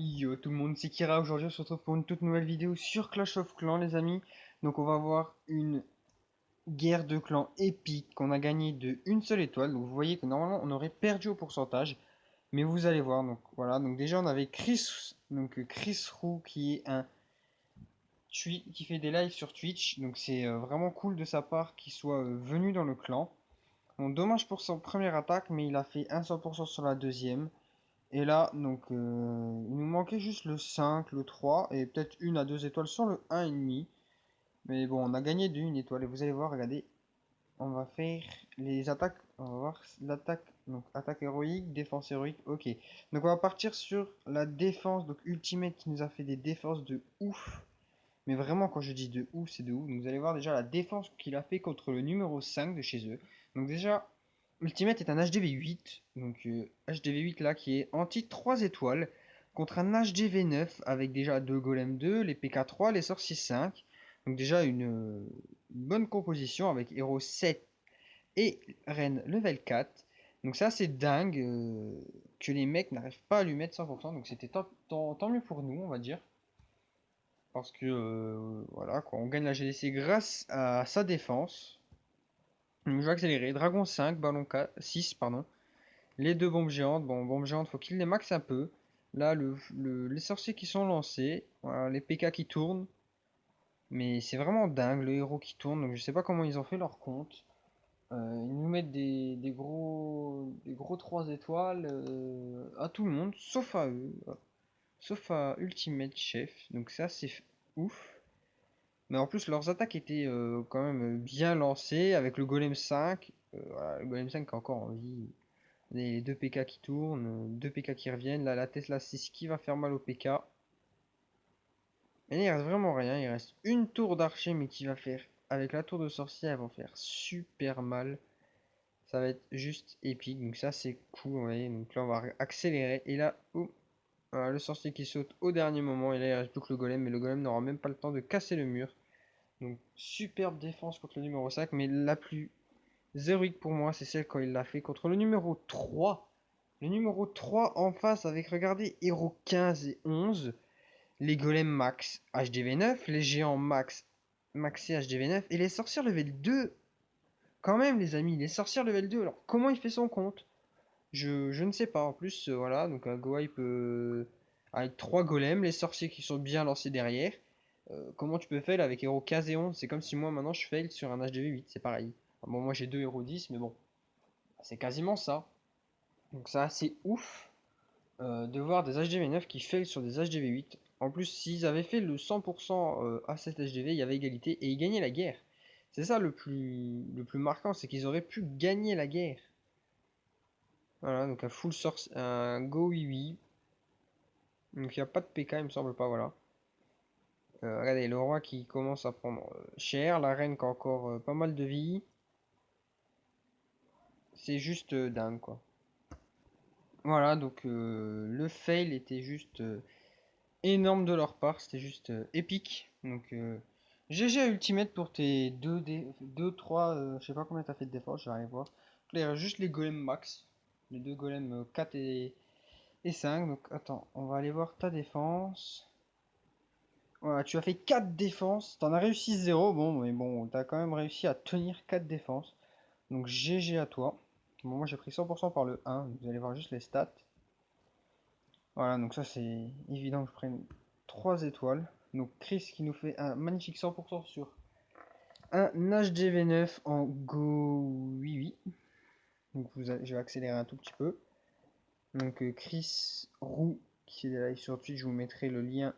Yo tout le monde, c'est Kira. Aujourd'hui on se retrouve pour une toute nouvelle vidéo sur Clash of Clans les amis. Donc on va voir une guerre de clans épique qu'on a gagné de une seule étoile. Donc vous voyez que normalement on aurait perdu au pourcentage. Mais vous allez voir, donc voilà. Donc déjà on avait Chris Roux qui est un qui fait des lives sur Twitch. Donc c'est vraiment cool de sa part qu'il soit venu dans le clan. Bon, dommage pour son première attaque, mais il a fait un 100% sur la deuxième. Et là, donc, il nous manquait juste le 5, le 3 et peut-être une à deux étoiles sur le 1,5. Mais bon, on a gagné de une étoile. Et vous allez voir, regardez, on va faire les attaques. On va voir l'attaque. Donc, attaque héroïque, défense héroïque. Ok. Donc, on va partir sur la défense. Donc, Ultimate qui nous a fait des défenses de ouf. Mais vraiment, quand je dis de ouf, c'est de ouf. Donc, vous allez voir déjà la défense qu'il a fait contre le numéro 5 de chez eux. Donc, déjà, Ultimate est un HDV 8. Donc, HDV 8 là qui est anti 3 étoiles. Contre un HDV 9 avec déjà 2 Golem 2, les PK 3, les sorciers 5. Donc, déjà une bonne composition avec héros 7 et reine level 4. Donc, ça, c'est dingue que les mecs n'arrivent pas à lui mettre 100%. Donc, c'était tant mieux pour nous, on va dire. Parce que voilà quoi, on gagne la GDC grâce à sa défense. Donc, je vais accélérer. Dragon 5, ballon 4, 6, pardon. Les deux bombes géantes. Bon, bombes géantes, faut qu'il les max un peu. Là, les sorciers qui sont lancés. Voilà, les PK qui tournent. Mais c'est vraiment dingue, le héros qui tourne. Donc je sais pas comment ils ont fait leur compte. Ils nous mettent des gros 3 étoiles à tout le monde, sauf à eux. Sauf à Ultimate Chef. Donc ça, c'est ouf. Mais en plus, leurs attaques étaient quand même bien lancées avec le Golem 5. Voilà, le Golem 5 qui est encore en vie. Les 2 PK qui tournent, 2 PK qui reviennent. Là, la Tesla 6 qui va faire mal au PK. Et là, il reste vraiment rien. Il reste une tour d'archer, mais qui va faire. Avec la tour de sorcier, elle va faire super mal. Ça va être juste épique. Donc, ça, c'est cool. Vous voyez. Donc, là, on va accélérer. Et là, oh, voilà, le sorcier qui saute au dernier moment. Et là, il reste plus que le golem. Mais le golem n'aura même pas le temps de casser le mur. Donc superbe défense contre le numéro 5, mais la plus héroïque pour moi, c'est celle quand il l'a fait contre le numéro 3. Le numéro 3 en face avec, regardez, héros 15 et 11, les golems max HDV 9, les géants max maxé HDV 9 et les sorcières level 2. Quand même les amis, les sorcières level 2, alors comment il fait son compte? Je ne sais pas, en plus voilà, donc un go wipe avec 3 golems, les sorciers qui sont bien lancés derrière. Comment tu peux fail avec héros 15 et 11? C'est comme si moi maintenant je fail sur un HDV 8, c'est pareil. Enfin, bon, moi j'ai 2 héros 10, mais bon, c'est quasiment ça. Donc c'est assez ouf de voir des HDV 9 qui fail sur des HDV 8. En plus, s'ils avaient fait le 100% à cet HDV, il y avait égalité et ils gagnaient la guerre. C'est ça le plus marquant, c'est qu'ils auraient pu gagner la guerre. Voilà, donc un full source, un go oui oui. Donc il n'y a pas de PK, il me semble pas, voilà. Regardez, le roi qui commence à prendre cher, la reine qui a encore pas mal de vie. C'est juste dingue quoi. Voilà, donc le fail était juste énorme de leur part, c'était juste épique. Donc GG à Ultimate pour tes 2, 3, je sais pas combien t'as fait de défense, je vais aller voir. Là, il reste juste les golems max, les deux golems 4 et 5. Donc attends, on va aller voir ta défense. Voilà, tu as fait 4 défenses, t'en as réussi 0, bon, mais bon, t'as quand même réussi à tenir 4 défenses. Donc GG à toi. Bon, moi j'ai pris 100% par le 1, vous allez voir juste les stats. Voilà, donc ça c'est évident que je prenne 3 étoiles. Donc Chris qui nous fait un magnifique 100% sur un HDV9 en Go 88. Donc je vais accélérer un tout petit peu. Donc Chris Roux qui est live sur Twitch, je vous mettrai le lien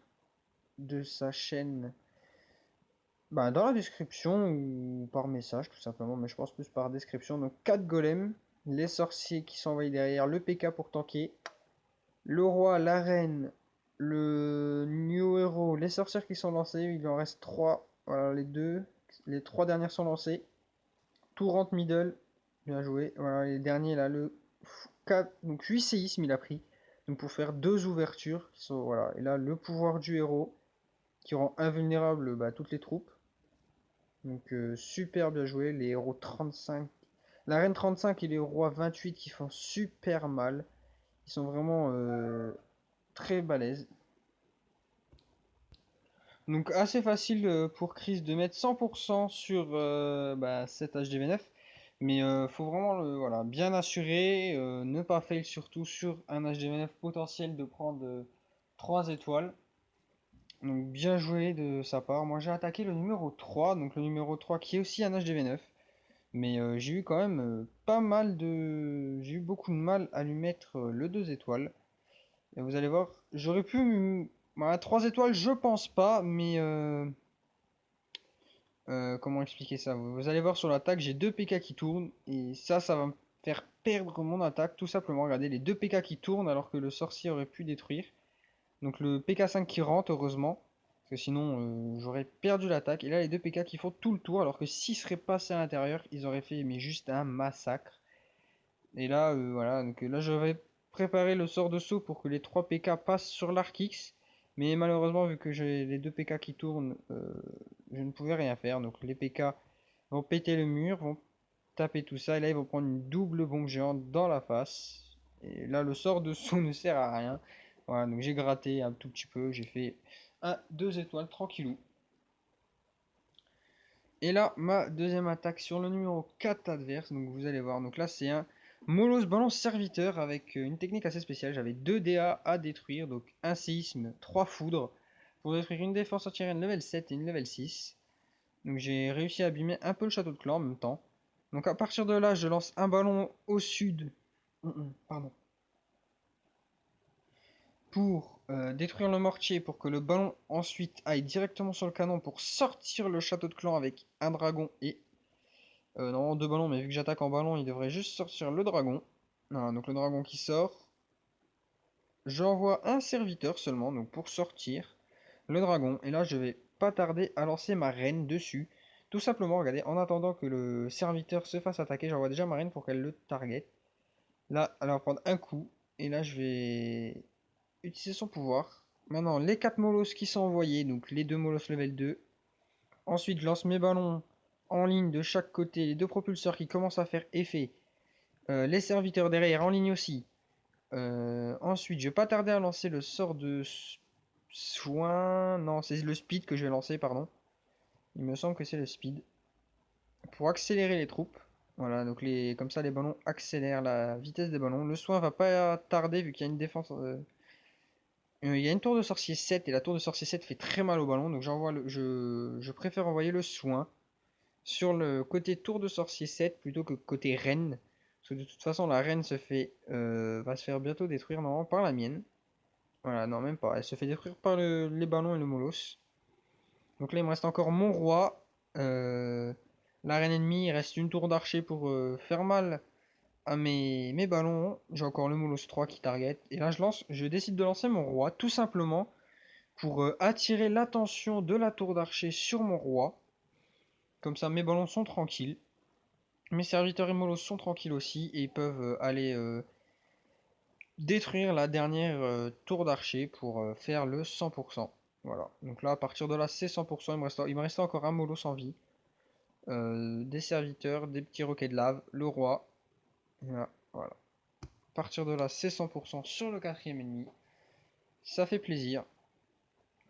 de sa chaîne bah, dans la description ou par message tout simplement, mais je pense plus par description. Donc 4 golems, les sorciers qui sont envoyés derrière, le PK pour tanker, le roi, la reine, le new hero, les sorcières qui sont lancées, il en reste 3. Voilà, les 3 dernières sont lancées. Tout rentre middle, bien joué. Voilà, les derniers là, le 4, donc 8 séismes il a pris. Donc pour faire 2 ouvertures qui sont voilà, et là le pouvoir du héros qui rend invulnérable bah, toutes les troupes. Donc super bien joué, les héros 35. La reine 35 et les rois 28 qui font super mal. Ils sont vraiment très balèze. Donc assez facile pour Chris de mettre 100% sur cet HDV9. Mais faut vraiment voilà, bien assurer, ne pas fail surtout sur un HDV9 potentiel de prendre 3 étoiles. Donc bien joué de sa part. Moi j'ai attaqué le numéro 3, donc le numéro 3 qui est aussi un HDV9. Mais j'ai eu quand même pas mal de... J'ai eu beaucoup de mal à lui mettre le 2 étoiles. Et vous allez voir, j'aurais pu... Bah, 3 étoiles, je pense pas, mais... comment expliquer ça? Vous allez voir sur l'attaque, j'ai 2 PK qui tournent. Et ça va me faire perdre mon attaque, tout simplement. Regardez, les 2 PK qui tournent alors que le sorcier aurait pu détruire. Donc le PK5 qui rentre, heureusement. Parce que sinon, j'aurais perdu l'attaque. Et là, les 2 PK qui font tout le tour. Alors que s'ils seraient passés à l'intérieur, ils auraient fait mais juste un massacre. Et là, voilà. Donc là, j'avais préparé le sort de saut pour que les 3 PK passent sur l'arc X. Mais malheureusement, vu que j'ai les 2 PK qui tournent, je ne pouvais rien faire. Donc les PK vont péter le mur, vont taper tout ça. Et là, ils vont prendre une double bombe géante dans la face. Et là, le sort de saut ne sert à rien. Voilà, donc j'ai gratté un tout petit peu. J'ai fait 2 étoiles tranquillou. Et là, ma deuxième attaque sur le numéro 4 adverse. Donc vous allez voir. Donc là, c'est un Molos ballon serviteur avec une technique assez spéciale. J'avais 2 DA à détruire. Donc un séisme, 3 foudres. Pour détruire une défense anti-aérienne level 7 et une level 6. Donc j'ai réussi à abîmer un peu le château de clan en même temps. Donc à partir de là, je lance un ballon au sud. Pardon. Pour détruire le mortier, pour que le ballon ensuite aille directement sur le canon pour sortir le château de clan avec un dragon et... non, 2 ballons, mais vu que j'attaque en ballon, il devrait juste sortir le dragon. Voilà, donc le dragon qui sort. J'envoie un serviteur seulement, donc pour sortir le dragon. Et là, je vais pas tarder à lancer ma reine dessus. Tout simplement, regardez, en attendant que le serviteur se fasse attaquer, j'envoie déjà ma reine pour qu'elle le target. Là, elle va prendre un coup. Et là, je vais utiliser son pouvoir. Maintenant, les 4 molosses qui sont envoyés, donc les 2 molosses level 2. Ensuite, je lance mes ballons en ligne de chaque côté, les 2 propulseurs qui commencent à faire effet. Les serviteurs derrière en ligne aussi. Ensuite, je vais pas tarder à lancer le sort de soin. Non, c'est le speed que je vais lancer, pardon. Il me semble que c'est le speed. Pour accélérer les troupes. Voilà, donc comme ça, les ballons accélèrent la vitesse des ballons. Le soin va pas tarder vu qu'il y a une défense. Il y a une tour de sorcier 7 et la tour de sorcier 7 fait très mal au ballon. Donc je préfère envoyer le soin sur le côté tour de sorcier 7 plutôt que côté reine. Parce que de toute façon, la reine va se faire bientôt détruire normalement par la mienne. Voilà, non, même pas. Elle se fait détruire par les ballons et le molosse. Donc là, il me reste encore mon roi. La reine ennemie, il reste une tour d'archer pour faire mal à mes ballons. J'ai encore le molosse 3 qui target. Et là, je décide de lancer mon roi, tout simplement pour attirer l'attention de la tour d'archer sur mon roi. Comme ça, mes ballons sont tranquilles. Mes serviteurs et molosses sont tranquilles aussi et ils peuvent aller détruire la dernière tour d'archer pour faire le 100%. Voilà. Donc là, à partir de là, c'est 100%. Il me reste encore un molosse en vie. Des serviteurs, des petits roquets de lave, le roi. Voilà. Voilà. À partir de là, c'est 100% sur le quatrième ennemi. Ça fait plaisir.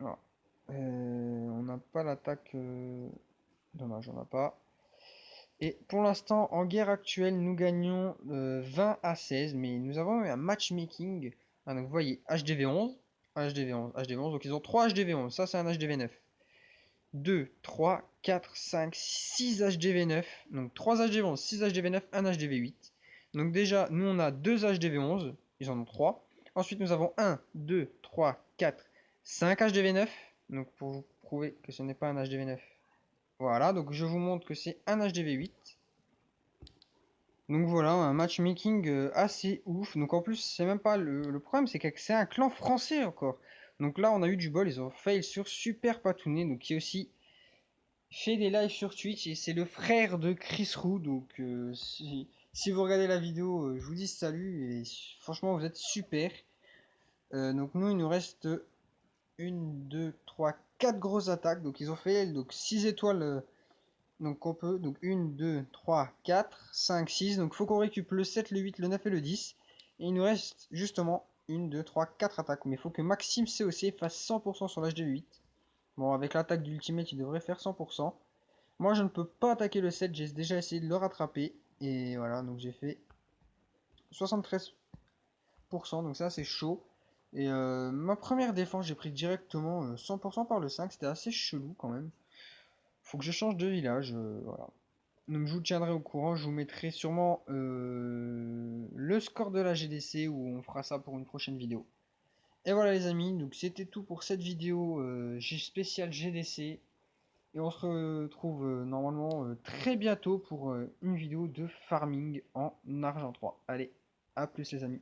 Voilà. On n'a pas l'attaque. Dommage, on n'a pas. Et pour l'instant, en guerre actuelle, nous gagnons 20 à 16, mais nous avons eu un matchmaking. Ah, donc vous voyez, HDV11, HDV11, HDV11, donc ils ont 3 HDV11, ça c'est un HDV9. 2, 3, 4, 5, 6 HDV9, donc 3 HDV11, 6 HDV9, 1 HDV8. Donc déjà, nous on a 2 HDV11, ils en ont 3. Ensuite nous avons 1, 2, 3, 4, 5 HDV9, donc pour vous prouver que ce n'est pas un HDV9. Voilà, donc je vous montre que c'est un HDV8. Donc voilà, un matchmaking assez ouf. Donc en plus, c'est même pas le problème, c'est que c'est un clan français encore. Donc là, on a eu du bol, ils ont fail sur Super Patounet, donc qui aussi fait des lives sur Twitch et c'est le frère de Chris Roux. Donc si vous regardez la vidéo, je vous dis salut et franchement, vous êtes super. Donc nous, il nous reste une, 2, 3, 4 grosses attaques. Donc ils ont fait donc 6 étoiles. Donc on peut, donc 1, 2, 3, 4, 5, 6. Donc il faut qu'on récupère le 7, le 8, le 9 et le 10. Et il nous reste justement 1, 2, 3, 4 attaques. Mais il faut que Maxime COC fasse 100% sur l'HD8. Bon, avec l'attaque d'Ultimate, il devrait faire 100%. Moi, je ne peux pas attaquer le 7. J'ai déjà essayé de le rattraper. Et voilà, donc j'ai fait 73%. Donc ça, c'est chaud. Et ma première défense, j'ai pris directement 100% par le 5. C'était assez chelou quand même. Faut que je change de village. Voilà. Donc je vous tiendrai au courant, je vous mettrai sûrement le score de la GDC où on fera ça pour une prochaine vidéo. Et voilà les amis, donc c'était tout pour cette vidéo spéciale GDC. Et on se retrouve normalement très bientôt pour une vidéo de farming en argent 3. Allez, à plus les amis.